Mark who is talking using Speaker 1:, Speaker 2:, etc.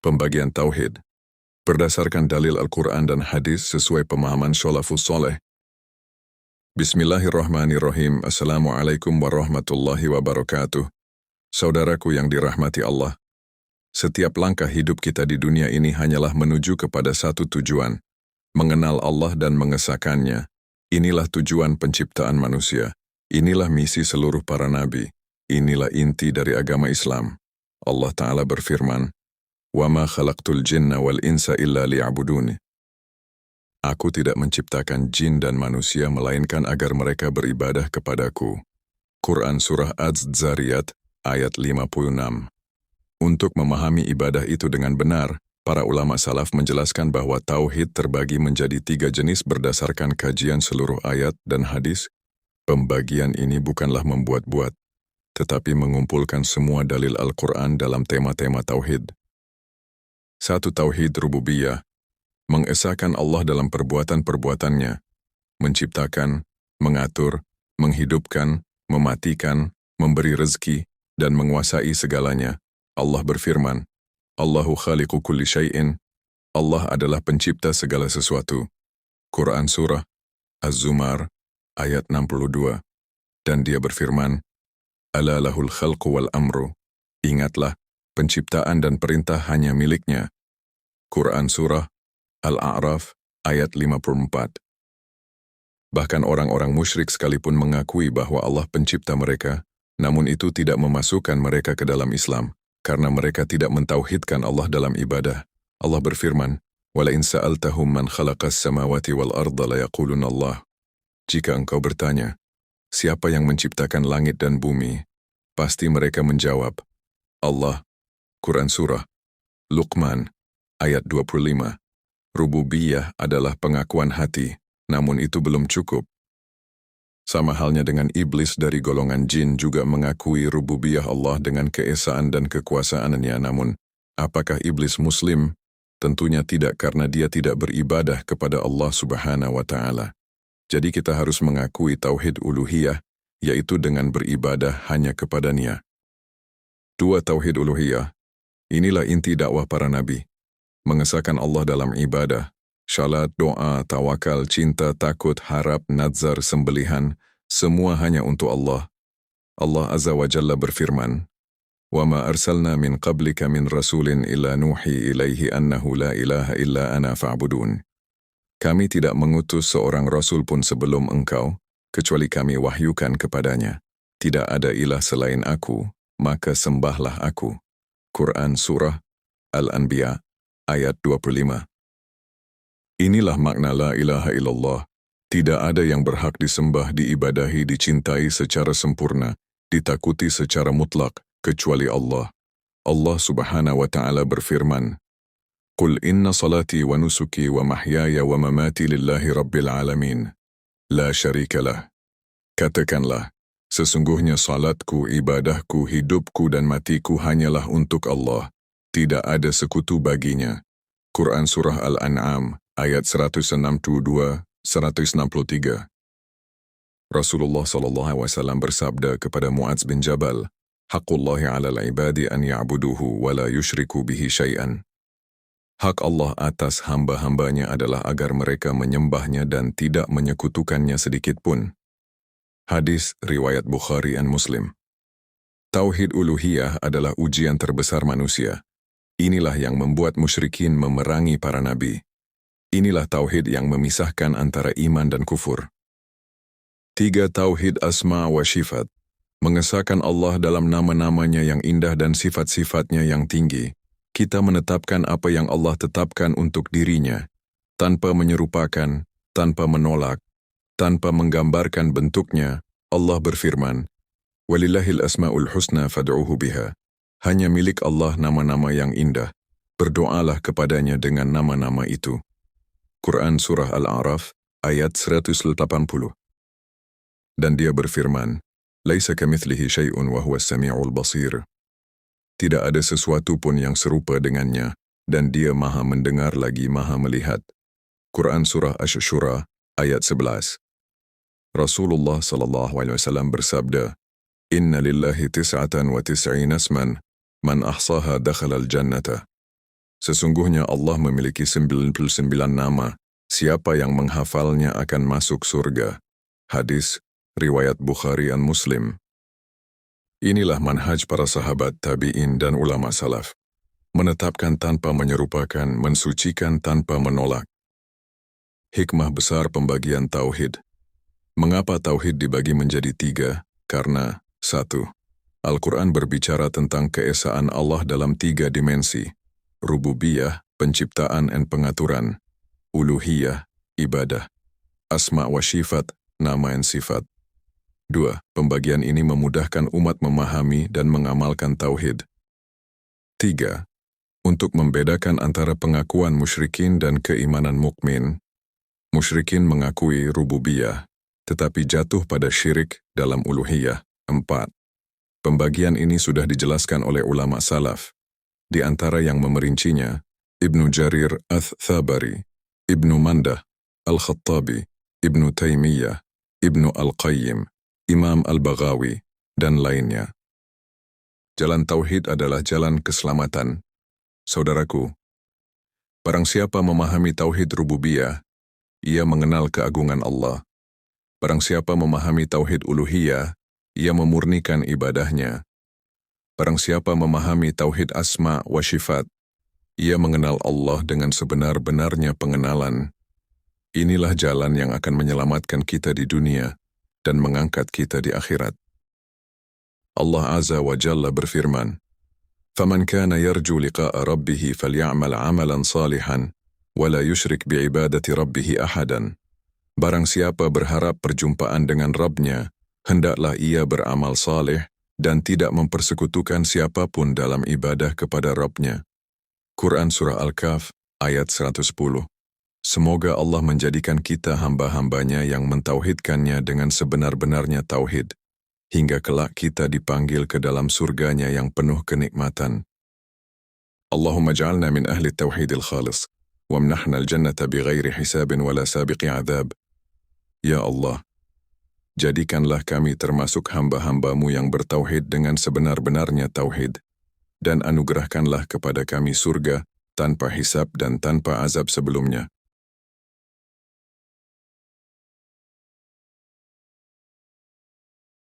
Speaker 1: Pembagian Tauhid berdasarkan dalil Al-Quran dan hadis sesuai pemahaman Shalafus Saleh. Bismillahirrahmanirrahim. Assalamualaikum warahmatullahi wabarakatuh. Saudaraku yang dirahmati Allah, setiap langkah hidup kita di dunia ini hanyalah menuju kepada satu tujuan, mengenal Allah dan mengesahkannya. Inilah tujuan penciptaan manusia. Inilah misi seluruh para nabi. Inilah inti dari agama Islam. Allah Ta'ala berfirman, وَمَا خَلَقْتُ الْجِنَّ وَالْإِنسَ إِلَّا لِيَعْبُدُونِ. Aku tidak menciptakan jin dan manusia melainkan agar mereka beribadah kepadaku. Quran Surah Az-Zariyat ayat 56. Untuk memahami ibadah itu dengan benar, para ulama salaf menjelaskan bahwa tauhid terbagi menjadi 3 jenis berdasarkan kajian seluruh ayat dan hadis. Pembagian ini bukanlah membuat-buat, tetapi mengumpulkan semua dalil Al-Quran dalam tema-tema tauhid. 1. Tauhid rububiyah, mengesahkan Allah dalam perbuatan-perbuatannya, menciptakan, mengatur, menghidupkan, mematikan, memberi rezeki, dan menguasai segalanya. Allah berfirman, Allahu khaliqu kulli syai'in, Allah adalah pencipta segala sesuatu. Quran Surah Az-Zumar ayat 62. Dan dia berfirman, Ala lahul khalqu wal amru, ingatlah, penciptaan dan perintah hanya miliknya. Quran Surah Al-A'raf ayat 54. Bahkan orang-orang musyrik sekalipun mengakui bahwa Allah pencipta mereka, namun itu tidak memasukkan mereka ke dalam Islam, karena mereka tidak mentauhidkan Allah dalam ibadah. Allah berfirman, وَلَئِنْ سَأَلْتَهُمْ مَنْ خَلَقَ السَّمَاوَاتِ وَالْأَرْضَ لَيَقُولُنَّ اللَّهُ. Jika engkau bertanya, siapa yang menciptakan langit dan bumi? Pasti mereka menjawab, Allah. Quran Surah Luqman ayat 25. Rububiyah adalah pengakuan hati, namun itu belum cukup. Sama halnya dengan iblis dari golongan jin juga mengakui rububiyah Allah dengan keesaan dan kekuasaannya, namun apakah iblis muslim? Tentunya tidak, karena dia tidak beribadah kepada Allah Subhanahu wa Ta'ala. Jadi kita harus mengakui tauhid uluhiyah, yaitu dengan beribadah hanya kepada-Nya. 2. Tauhid uluhiyah. Inilah inti dakwah para nabi. Mengesahkan Allah dalam ibadah, syalat, doa, tawakal, cinta, takut, harap, nazar, sembelihan, semua hanya untuk Allah. Allah Azza wa Jalla berfirman, وَمَا أَرْسَلْنَا مِنْ قَبْلِكَ مِنْ رَسُولٍ إِلَّا نُوحِي إِلَيْهِ أَنَّهُ لَا إِلَهَ إِلَّا أَنَا فَاعْبُدُونِ. Kami tidak mengutus seorang rasul pun sebelum engkau, kecuali kami wahyukan kepadanya, tidak ada ilah selain aku, maka sembahlah aku. Quran Surah Al-Anbiya ayat 25. Inilah makna la ilaha illallah. Tidak ada yang berhak disembah, diibadahi, dicintai secara sempurna, ditakuti secara mutlak, kecuali Allah. Allah Subhanahu wa Ta'ala berfirman, Qul inna salati wa nusuki wa mahyaya wa mamati lillahi rabbil alamin. La syarika lah. Katakanlah, sesungguhnya salatku, ibadahku, hidupku dan matiku hanyalah untuk Allah. Tidak ada sekutu baginya. Quran Surah Al-An'am ayat 162-163. Rasulullah SAW bersabda kepada Mu'adz bin Jabal, Haqqullahi 'alal 'ibadi an ya'buduhu wa la yushriku bihi syai'an. Hak Allah atas hamba-hambanya adalah agar mereka menyembahnya dan tidak menyekutukannya sedikitpun. Hadis riwayat Bukhari dan Muslim. Tauhid uluhiyah adalah ujian terbesar manusia. Inilah yang membuat musyrikin memerangi para nabi. Inilah tauhid yang memisahkan antara iman dan kufur. 3. Tauhid asma wa sifat. Mengesahkan Allah dalam nama-namanya yang indah dan sifat-sifatnya yang tinggi. Kita menetapkan apa yang Allah tetapkan untuk dirinya, tanpa menyerupakan, tanpa menolak, tanpa menggambarkan bentuknya. Allah berfirman, Walillahil asma'ul husna fad'uhu biha. Hanya milik Allah nama-nama yang indah. Berdoalah kepadanya dengan nama-nama itu. Quran Surah Al-A'raf ayat 180. Dan dia berfirman, Laisa kamitslihi syai'un wa huwas sami'ul basir. Tidak ada sesuatu pun yang serupa dengannya, dan dia maha mendengar lagi maha melihat. Quran Surah Asy-Syura ayat 11. Rasulullah SAW bersabda, Inna lillahi tis'atan wa tis'ina asman, man ahsaha dakhala al-jannata. Sesungguhnya Allah memiliki 99 nama, siapa yang menghafalnya akan masuk surga. Hadis, riwayat Bukhari dan Muslim. Inilah manhaj para sahabat tabi'in dan ulama salaf. Menetapkan tanpa menyerupakan, mensucikan tanpa menolak. Hikmah besar pembagian tauhid. Mengapa tauhid dibagi menjadi 3? Karena 1. Al-Quran berbicara tentang keesaan Allah dalam 3 dimensi. Rububiyah, penciptaan dan pengaturan. Uluhiyah, ibadah. Asma wa sifat, nama dan sifat. 2. Pembagian ini memudahkan umat memahami dan mengamalkan tauhid. 3. Untuk membedakan antara pengakuan musyrikin dan keimanan mukmin. Musyrikin mengakui rububiyah, tetapi jatuh pada syirik dalam uluhiyah. 4. Pembagian ini sudah dijelaskan oleh ulama salaf. Di antara yang memerincinya, Ibnu Jarir Ats-Tsabari, Ibnu Mandah, Al-Khattabi, Ibnu Taimiyah, Ibnu Al-Qayyim, Imam Al-Baghawi, dan lainnya. Jalan tauhid adalah jalan keselamatan. Saudaraku, barang siapa memahami tauhid rububiyah, ia mengenal keagungan Allah. Barang siapa memahami tauhid uluhiyah, ia memurnikan ibadahnya. Barang siapa memahami tauhid asma wa sifat, ia mengenal Allah dengan sebenar-benarnya pengenalan. Inilah jalan yang akan menyelamatkan kita di dunia dan mengangkat kita di akhirat. Allah Azza wa Jalla berfirman, "Faman kana yarju liqa'a rabbih faly'amal 'amalan salihan wa la yusyrik bi'ibadati rabbih ahadan." Barang siapa berharap perjumpaan dengan Rabb-Nya, hendaklah ia beramal saleh dan tidak mempersekutukan siapapun dalam ibadah kepada Rabb-Nya. Quran Surah Al-Kahf, ayat 110. Semoga Allah menjadikan kita hamba-hambanya yang mentauhidkannya dengan sebenar-benarnya tauhid, hingga kelak kita dipanggil ke dalam surganya yang penuh kenikmatan. Allahumma ja'alna min ahli tauhidil khalis, wamnahna al-jannata bighairi hisabin wala sabiqi adab. Ya Allah, jadikanlah kami termasuk hamba-hambamu yang bertauhid dengan sebenar-benarnya tauhid, dan anugerahkanlah kepada kami surga tanpa hisab dan tanpa azab sebelumnya.